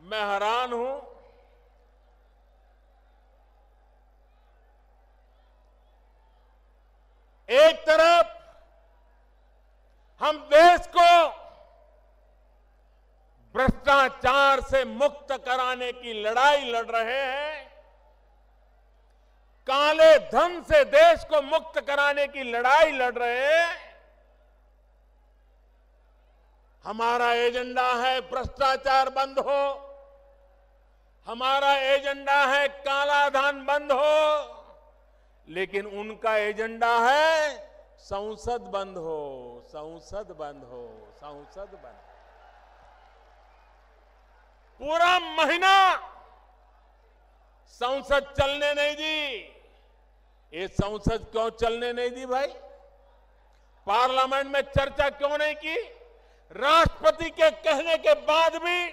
मैं हैरान हूं, एक तरफ हम देश को भ्रष्टाचार से मुक्त कराने की लड़ाई लड़ रहे हैं, काले धन से देश को मुक्त कराने की लड़ाई लड़ रहे हैं। हमारा एजेंडा है भ्रष्टाचार बंद हो, हमारा एजेंडा है काला धन बंद हो, लेकिन उनका एजेंडा है संसद बंद हो, संसद बंद हो, संसद बंद। पूरा महीना संसद चलने नहीं दी। ये संसद क्यों चलने नहीं दी भाई? पार्लियामेंट में चर्चा क्यों नहीं की? राष्ट्रपति के कहने के बाद भी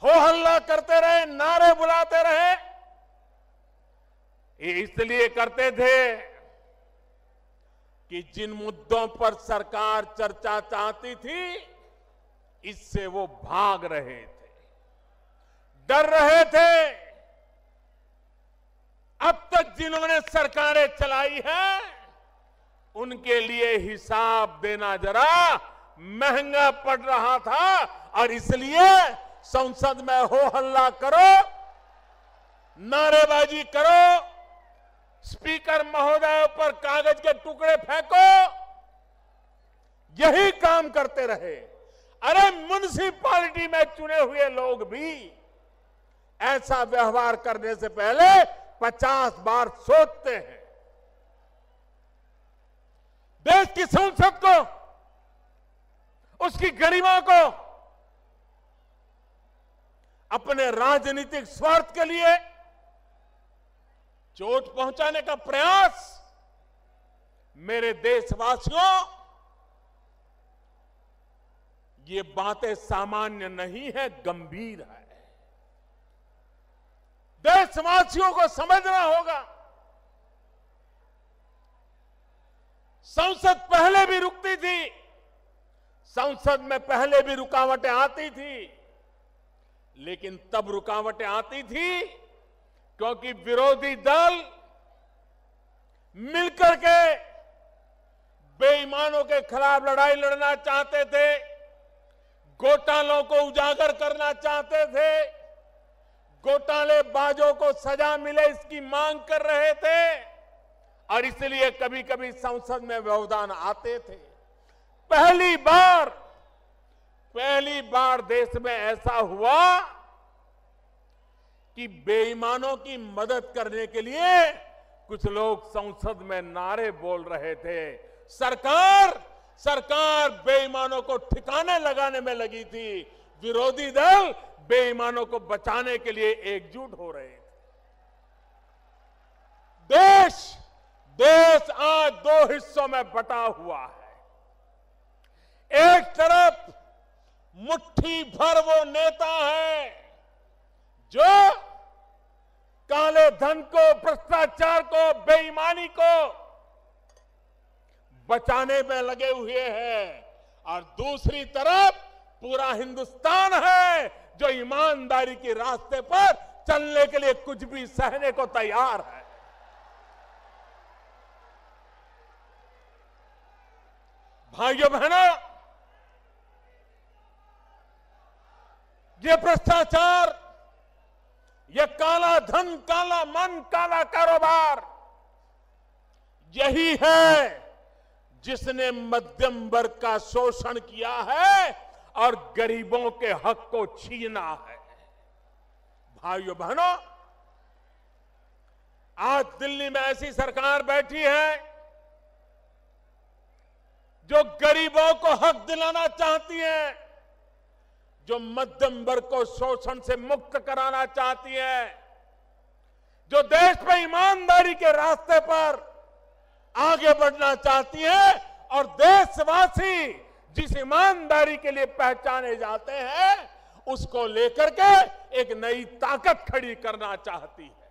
हो हल्ला करते रहे, नारे बुलाते रहे। ये इसलिए करते थे कि जिन मुद्दों पर सरकार चर्चा चाहती थी, इससे वो भाग रहे थे, डर रहे थे। अब तक जिन्होंने सरकारें चलाई है, उनके लिए हिसाब देना जरा महंगा पड़ रहा था, और इसलिए संसद में हो हल्ला करो, नारेबाजी करो, स्पीकर महोदय पर कागज के टुकड़े फेंको, यही काम करते रहे। अरे म्युनिसिपैलिटी में चुने हुए लोग भी ऐसा व्यवहार करने से पहले 50 बार सोचते हैं। देश की संसद को, उसकी गरिमा को अपने राजनीतिक स्वार्थ के लिए चोट पहुंचाने का प्रयास, मेरे देशवासियों, ये बातें सामान्य नहीं है, गंभीर है। देशवासियों को समझना होगा। संसद पहले भी रुकती थी, संसद में पहले भी रुकावटें आती थी, लेकिन तब रुकावटें आती थी क्योंकि विरोधी दल मिलकर के बेईमानों के खिलाफ लड़ाई लड़ना चाहते थे, घोटालों को उजागर करना चाहते थे, घोटालेबाजों को सजा मिले इसकी मांग कर रहे थे, और इसलिए कभी कभी संसद में व्यवधान आते थे। पहली बार देश में ऐसा हुआ कि बेईमानों की मदद करने के लिए कुछ लोग संसद में नारे बोल रहे थे। सरकार बेईमानों को ठिकाने लगाने में लगी थी, विरोधी दल बेईमानों को बचाने के लिए एकजुट हो रहे थे। देश आज दो हिस्सों में बटा हुआ है। एक तरफ मुट्ठी भर वो नेता है जो काले धन को, भ्रष्टाचार को, बेईमानी को बचाने में लगे हुए हैं, और दूसरी तरफ पूरा हिंदुस्तान है जो ईमानदारी के रास्ते पर चलने के लिए कुछ भी सहने को तैयार है। भाइयों बहनों, ये भ्रष्टाचार, ये काला धन, काला मन, काला कारोबार, यही है जिसने मध्यम वर्ग का शोषण किया है और गरीबों के हक को छीना है। भाइयों बहनों, आज दिल्ली में ऐसी सरकार बैठी है जो गरीबों को हक दिलाना चाहती है, जो मध्यम वर्ग को शोषण से मुक्त कराना चाहती है, जो देश में ईमानदारी के रास्ते पर आगे बढ़ना चाहती है, और देशवासी जिस ईमानदारी के लिए पहचाने जाते हैं, उसको लेकर के एक नई ताकत खड़ी करना चाहती है।